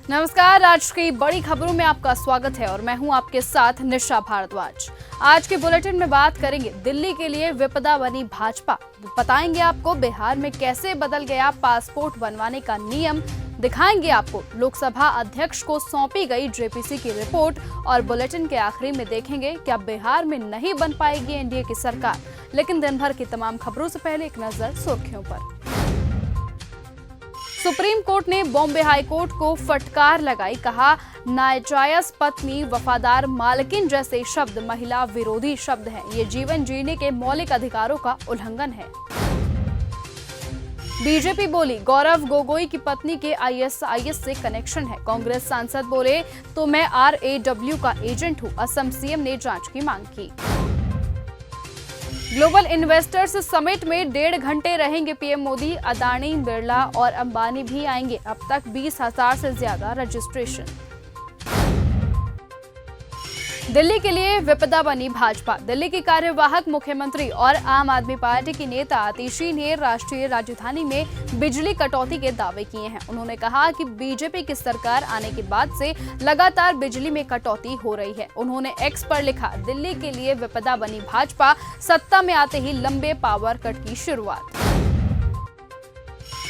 नमस्कार, आज की बड़ी खबरों में आपका स्वागत है और मैं हूं आपके साथ निशा भारद्वाज। आज के बुलेटिन में बात करेंगे दिल्ली के लिए विपदा बनी भाजपा। बताएंगे आपको बिहार में कैसे बदल गया पासपोर्ट बनवाने का नियम। दिखाएंगे आपको लोकसभा अध्यक्ष को सौंपी गई जेपीसी की रिपोर्ट और बुलेटिन के आखिरी में देखेंगे क्या बिहार में नहीं बन पाएगी एनडीए की सरकार। लेकिन दिन भर की तमाम खबरों से पहले एक नजर सुर्खियों पर। सुप्रीम कोर्ट ने बॉम्बे हाई कोर्ट को फटकार लगाई, कहा नाजायज पत्नी वफादार मालकिन जैसे शब्द महिला विरोधी शब्द हैं। ये जीवन जीने के मौलिक अधिकारों का उल्लंघन है। बीजेपी बोली गौरव गोगोई की पत्नी के आईएसआईएस से कनेक्शन है। कांग्रेस सांसद बोले तो मैं आरएडब्ल्यू का एजेंट हूं। असम सीएम ने जांच की मांग की। ग्लोबल इन्वेस्टर्स समिट में 1.5 घंटे रहेंगे पीएम मोदी। अदानी, बिरला और अंबानी भी आएंगे। अब तक 20,000 से ज्यादा रजिस्ट्रेशन। दिल्ली के लिए विपदा बनी भाजपा। दिल्ली की कार्यवाहक मुख्यमंत्री और आम आदमी पार्टी की नेता आतिशी ने राष्ट्रीय राजधानी में बिजली कटौती के दावे किए हैं। उन्होंने कहा कि बीजेपी की सरकार आने के बाद से लगातार बिजली में कटौती हो रही है। उन्होंने एक्स पर लिखा, दिल्ली के लिए विपदा बनी भाजपा, सत्ता में आते ही लंबे पावर कट की शुरुआत।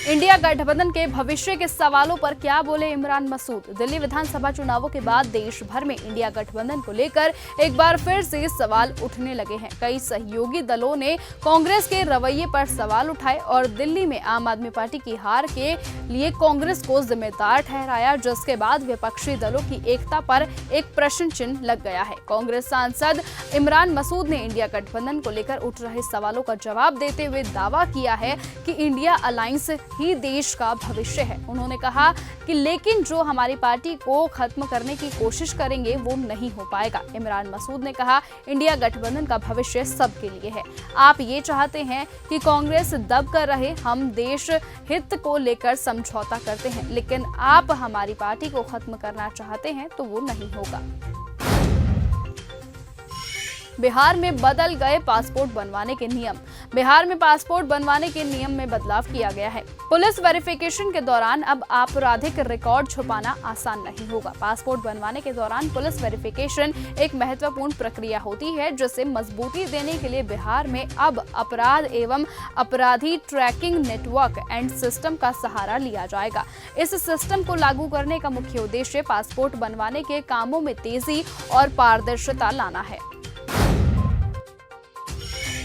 इंडिया गठबंधन के भविष्य के सवालों पर क्या बोले इमरान मसूद। दिल्ली विधानसभा चुनावों के बाद देश भर में इंडिया गठबंधन को लेकर एक बार फिर से सवाल उठने लगे हैं। कई सहयोगी दलों ने कांग्रेस के रवैये पर सवाल उठाए और दिल्ली में आम आदमी पार्टी की हार के लिए कांग्रेस को जिम्मेदार ठहराया, जिसके बाद विपक्षी दलों की एकता पर एक प्रश्न चिन्ह लग गया है। कांग्रेस सांसद इमरान मसूद ने इंडिया गठबंधन को लेकर उठ रहे सवालों का जवाब देते हुए दावा किया है कि इंडिया अलायंस ही देश का भविष्य है। उन्होंने कहा कि लेकिन जो हमारी पार्टी को खत्म करने की कोशिश करेंगे वो नहीं हो पाएगा। इमरान मसूद ने कहा, इंडिया गठबंधन का भविष्य सबके लिए है। आप ये चाहते हैं कि कांग्रेस दब कर रहे, हम देश हित को लेकर समझौता करते हैं, लेकिन आप हमारी पार्टी को खत्म करना चाहते हैं तो वो नहीं होगा। बिहार में बदल गए पासपोर्ट बनवाने के नियम। बिहार में पासपोर्ट बनवाने के नियम में बदलाव किया गया है। पुलिस वेरिफिकेशन के दौरान अब आपराधिक रिकॉर्ड छुपाना आसान नहीं होगा। पासपोर्ट बनवाने के दौरान पुलिस वेरिफिकेशन एक महत्वपूर्ण प्रक्रिया होती है, जिसे मजबूती देने के लिए बिहार में अब अपराध एवं अपराधी ट्रैकिंग नेटवर्क एंड सिस्टम का सहारा लिया जाएगा। इस सिस्टम को लागू करने का मुख्य उद्देश्य पासपोर्ट बनवाने के कामों में तेजी और पारदर्शिता लाना है।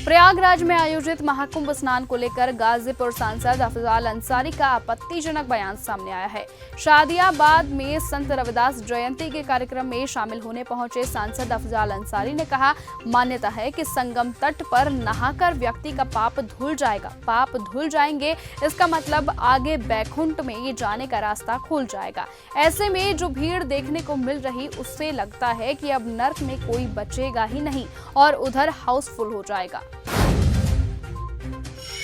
प्रयागराज में आयोजित महाकुंभ स्नान को लेकर गाजीपुर सांसद अफजाल अंसारी का आपत्तिजनक बयान सामने आया है। शादियाबाद में संत रविदास जयंती के कार्यक्रम में शामिल होने पहुंचे सांसद अफजाल अंसारी ने कहा, मान्यता है कि संगम तट पर नहाकर व्यक्ति का पाप धुल जाएगा। पाप धुल जाएंगे इसका मतलब आगे बैकुंठ में ये जाने का रास्ता खुल जाएगा। ऐसे में जो भीड़ देखने को मिल रही, उससे लगता है कि अब नर्क में कोई बचेगा ही नहीं और उधर हाउसफुल हो जाएगा।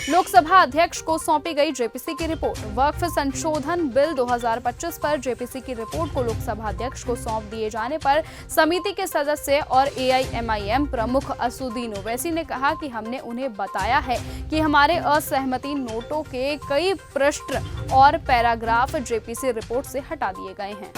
लोकसभा अध्यक्ष को सौंपी गई जेपीसी की रिपोर्ट। वक्फ संशोधन बिल 2025 पर जेपीसी की रिपोर्ट को लोकसभा अध्यक्ष को सौंप दिए जाने पर समिति के सदस्य और एआईएमआईएम प्रमुख असुद्दीन ओवैसी ने कहा कि हमने उन्हें बताया है कि हमारे असहमति नोटों के कई पृष्ठ और पैराग्राफ जेपीसी रिपोर्ट से हटा दिए गए हैं।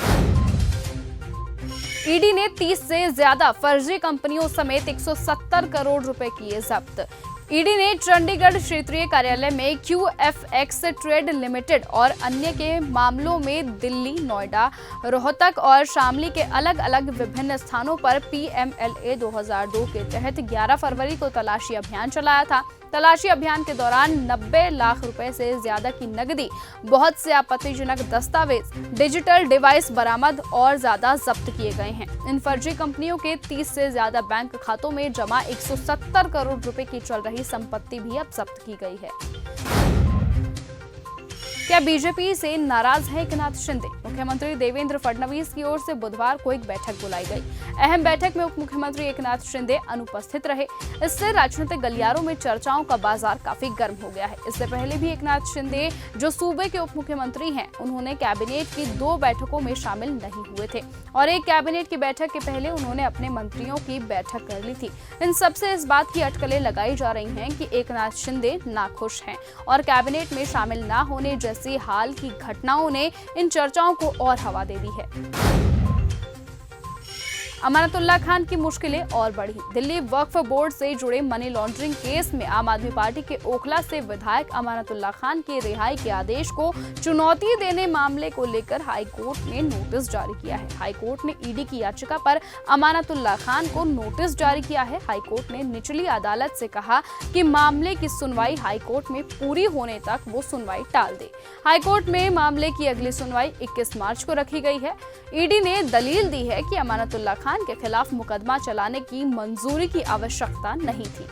ईडी ने 30 से ज्यादा फर्जी कंपनियों समेत 170 करोड़ रुपए किए जब्त। ईडी ने चंडीगढ़ क्षेत्रीय कार्यालय में QFX ट्रेड लिमिटेड और अन्य के मामलों में दिल्ली, नोएडा, रोहतक और शामली के अलग अलग विभिन्न स्थानों पर PMLA 2002 के तहत 11 फरवरी को तलाशी अभियान चलाया था। तलाशी अभियान के दौरान 90 लाख रुपए से ज्यादा की नकदी, बहुत से आपत्तिजनक दस्तावेज, डिजिटल डिवाइस बरामद और ज्यादा जब्त किए गए हैं। इन फर्जी कंपनियों के 30 से ज्यादा बैंक खातों में जमा 170 करोड़ रुपए की चल रही संपत्ति भी अब जब्त की गई है। क्या बीजेपी से नाराज है एकनाथ शिंदे? मुख्यमंत्री देवेंद्र फडणवीस की ओर से बुधवार को एक बैठक बुलाई गई। अहम बैठक में उप मुख्यमंत्री एकनाथ शिंदे अनुपस्थित रहे। इससे राजनीतिक गलियारों में चर्चाओं का बाजार काफी गर्म हो गया है। इससे पहले भी एकनाथ शिंदे, जो सूबे के उप मुख्यमंत्री हैं, उन्होंने कैबिनेट की 2 बैठकों में शामिल नहीं हुए थे और एक कैबिनेट की बैठक के पहले उन्होंने अपने मंत्रियों की बैठक कर ली थी। इन सबसे इस बात की अटकलें लगाई जा रही हैं कि एकनाथ शिंदे नाखुश हैं और कैबिनेट में शामिल न होने जैसी हाल की घटनाओं ने इन चर्चाओं को और हवा दे दी है। अमानतुल्लाह खान की मुश्किलें और बढ़ी। दिल्ली वक्फ बोर्ड से जुड़े मनी लॉन्ड्रिंग केस में आम आदमी पार्टी के ओखला से विधायक अमानतुल्लाह खान के रिहाई के आदेश को चुनौती देने मामले को लेकर हाईकोर्ट ने नोटिस जारी किया है। हाईकोर्ट ने ईडी की याचिका पर अमानतुल्लाह खान को नोटिस जारी किया है। हाईकोर्ट ने निचली अदालत से कहा कि मामले की सुनवाई हाईकोर्ट में पूरी होने तक वो सुनवाई टाल दे। हाईकोर्ट में मामले की अगली सुनवाई 21 मार्च को रखी गई है। ईडी ने दलील दी है कि अमानतुल्लाह खान के खिलाफ मुकदमा चलाने की मंजूरी की आवश्यकता नहीं थी।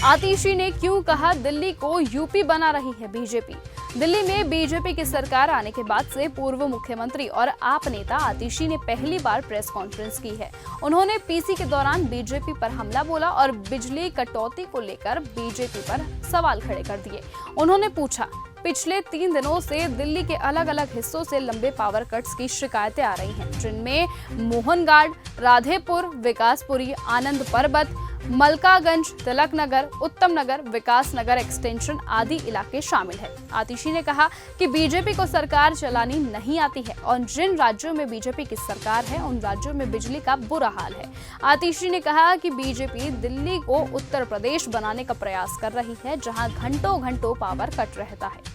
आतिशी ने क्यों कहा दिल्ली को यूपी बना रही है बीजेपी। दिल्ली में बीजेपी की सरकार आने के बाद से पूर्व मुख्यमंत्री और आप नेता आतिशी ने पहली बार प्रेस कॉन्फ्रेंस की है। उन्होंने पीसी के दौरान बीजेपी पर हमला बोला और बिजली कटौती को लेकर बीजेपी पर सवाल खड़े कर दिए। उन्होंने पूछा, पिछले 3 दिनों से दिल्ली के अलग अलग हिस्सों से लंबे पावर कट्स की शिकायतें आ रही हैं, जिनमें मोहनगाड, राधेपुर, विकासपुरी, आनंद पर्वत, मलकागंज, तिलक नगर, उत्तम नगर, विकास नगर एक्सटेंशन आदि इलाके शामिल हैं। आतिशी ने कहा कि बीजेपी को सरकार चलानी नहीं आती है और जिन राज्यों में बीजेपी की सरकार है उन राज्यों में बिजली का बुरा हाल है। आतिशी ने कहा कि बीजेपी दिल्ली को उत्तर प्रदेश बनाने का प्रयास कर रही है, जहां घंटों घंटों पावर कट रहता है।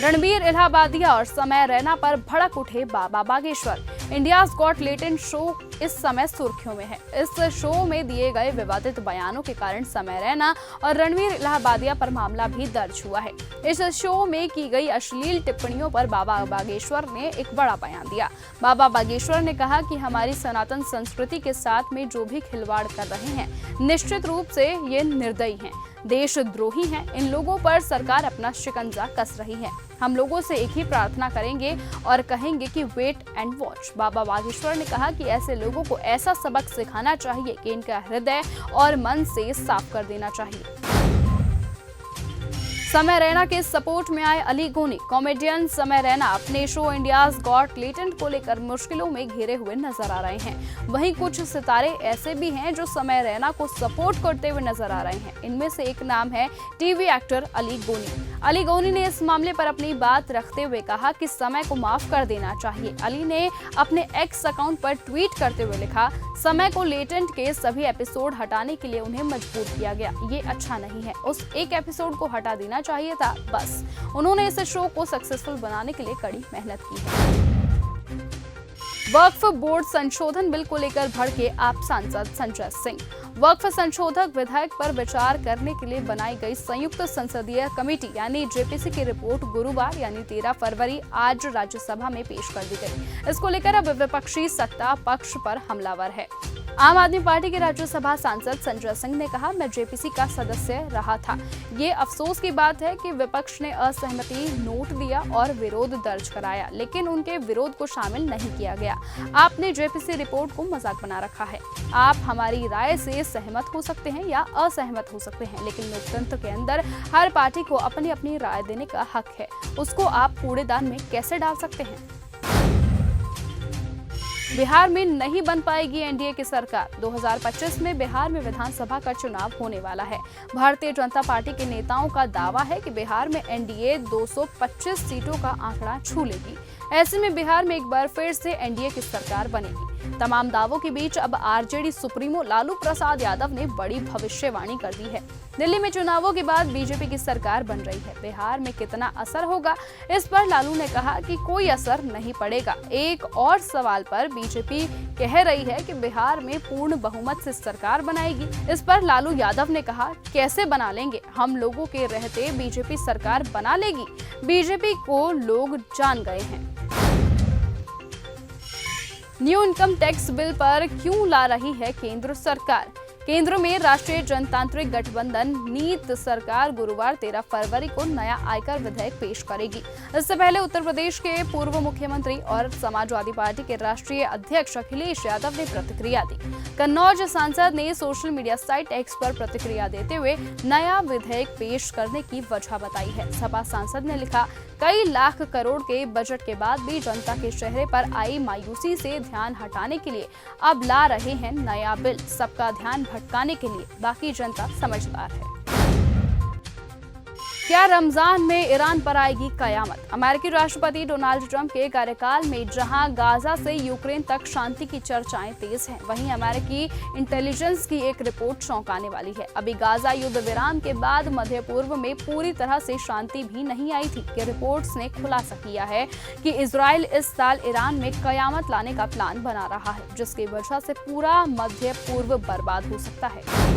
रणबीर इलाहाबादिया और समय रैना पर भड़क उठे Baba Bageshwar. India's got talent show इस समय सुर्खियों में है। इस शो में दिए गए विवादित बयानों के कारण समय रैना और रणबीर इलाहाबादिया पर मामला भी दर्ज हुआ है। इस शो में की गई अश्लील टिप्पणियों पर बाबा बागेश्वर ने एक बड़ा बयान दिया। बाबा बागेश्वर ने कहा कि हमारी सनातन संस्कृति के साथ में जो भी खिलवाड़ कर रहे हैं, निश्चित रूप से ये निर्दयी हैं, देशद्रोही हैं। इन लोगों पर सरकार अपना शिकंजा कस रही है। हम लोगों से एक ही प्रार्थना करेंगे और कहेंगे कि वेट एंड वॉच। बाबा बागेश्वर ने कहा कि ऐसे लोगों को ऐसा सबक सिखाना चाहिए कि इनका हृदय और मन से साफ कर देना चाहिए। समय रैना के सपोर्ट में आए अली गोनी। कॉमेडियन समय रैना अपने शो इंडियाज गॉट टैलेंट को लेकर मुश्किलों में घिरे हुए नजर आ रहे हैं। वहीं कुछ सितारे ऐसे भी हैं जो समय रैना को सपोर्ट करते हुए नजर आ रहे हैं। इनमें से एक नाम है टीवी एक्टर अली गोनी। अली गोनी ने इस मामले पर अपनी बात रखते हुए कहा कि समय को माफ कर देना चाहिए। अली ने अपने एक्स अकाउंट पर ट्वीट करते हुए लिखा, समय को लेटेंट के सभी एपिसोड हटाने के लिए उन्हें मजबूर किया गया। ये अच्छा नहीं है। उस एक एपिसोड को हटा देना चाहिए था बस। उन्होंने इस शो को सक्सेसफुल बनाने के लिए कड़ी मेहनत की है। वक्फ बोर्ड संशोधन बिल को लेकर भड़के आप सांसद संजय सिंह। वक्फ संशोधक विधेयक पर विचार करने के लिए बनाई गई संयुक्त संसदीय कमेटी यानी जेपीसी की रिपोर्ट गुरुवार यानी 13 फरवरी आज राज्यसभा में पेश कर दी गई। इसको लेकर अब विपक्षी सत्ता पक्ष पर हमलावर है। आम आदमी पार्टी के राज्यसभा सांसद संजय सिंह ने कहा, मैं जेपीसी का सदस्य रहा था। ये अफसोस की बात है कि विपक्ष ने असहमति नोट दिया और विरोध दर्ज कराया, लेकिन उनके विरोध को शामिल नहीं किया गया। आपने जेपीसी रिपोर्ट को मजाक बना रखा है। आप हमारी राय से सहमत हो सकते हैं या असहमत हो सकते हैं, लेकिन लोकतंत्र के अंदर हर पार्टी को अपनी अपनी राय देने का हक है। उसको आप कूड़ेदान में कैसे डाल सकते हैं? बिहार में नहीं बन पाएगी एनडीए की सरकार। 2025 में बिहार में विधानसभा का चुनाव होने वाला है। भारतीय जनता पार्टी के नेताओं का दावा है कि बिहार में एनडीए 225 सीटों का आंकड़ा छू लेगी। ऐसे में बिहार में एक बार फिर से एनडीए की सरकार बनेगी। तमाम दावों के बीच अब आरजेडी सुप्रीमो लालू प्रसाद यादव ने बड़ी भविष्यवाणी कर दी है। दिल्ली में चुनावों के बाद बीजेपी की सरकार बन रही है। बिहार में कितना असर होगा, इस पर लालू ने कहा कि कोई असर नहीं पड़ेगा। एक और सवाल पर बीजेपी कह रही है कि बिहार में पूर्ण बहुमत से सरकार बनाएगी। इस पर लालू यादव ने कहा, कैसे बना लेंगे, हम लोगों के रहते बीजेपी सरकार बना लेगी। बीजेपी को लोग जान गए हैं। न्यू इनकम टैक्स बिल पर क्यों ला रही है केंद्र सरकार? केंद्र में राष्ट्रीय जनतांत्रिक गठबंधन नीत सरकार गुरुवार 13 फरवरी को नया आयकर विधेयक पेश करेगी। इससे पहले उत्तर प्रदेश के पूर्व मुख्यमंत्री और समाजवादी पार्टी के राष्ट्रीय अध्यक्ष अखिलेश यादव ने प्रतिक्रिया दी। कन्नौज सांसद ने सोशल मीडिया साइट एक्स पर प्रतिक्रिया देते हुए नया विधेयक पेश करने की वजह बताई है। सपा सांसद ने लिखा, कई लाख करोड़ के बजट के बाद भी जनता के चेहरे पर आई मायूसी से ध्यान हटाने के लिए अब ला रहे हैं नया बिल। सबका ध्यान भटकाने के लिए, बाकी जनता समझदार है। क्या रमजान में ईरान पर आएगी कयामत? अमेरिकी राष्ट्रपति डोनाल्ड ट्रंप के कार्यकाल में जहां गाजा से यूक्रेन तक शांति की चर्चाएं तेज हैं, वहीं अमेरिकी इंटेलिजेंस की एक रिपोर्ट चौंकाने वाली है। अभी गाजा युद्ध विराम के बाद मध्य पूर्व में पूरी तरह से शांति भी नहीं आई थी कि रिपोर्ट्स ने खुलासा किया है कि इजराइल इस साल ईरान में कयामत लाने का प्लान बना रहा है, जिसकी वजह से पूरा मध्य पूर्व बर्बाद हो सकता है।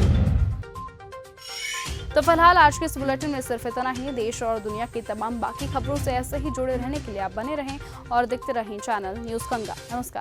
तो फिलहाल आज के इस बुलेटिन में सिर्फ इतना ही। देश और दुनिया की तमाम बाकी खबरों से ऐसे ही जुड़े रहने के लिए आप बने रहें और देखते रहें चैनल न्यूज़ गंगा। नमस्कार।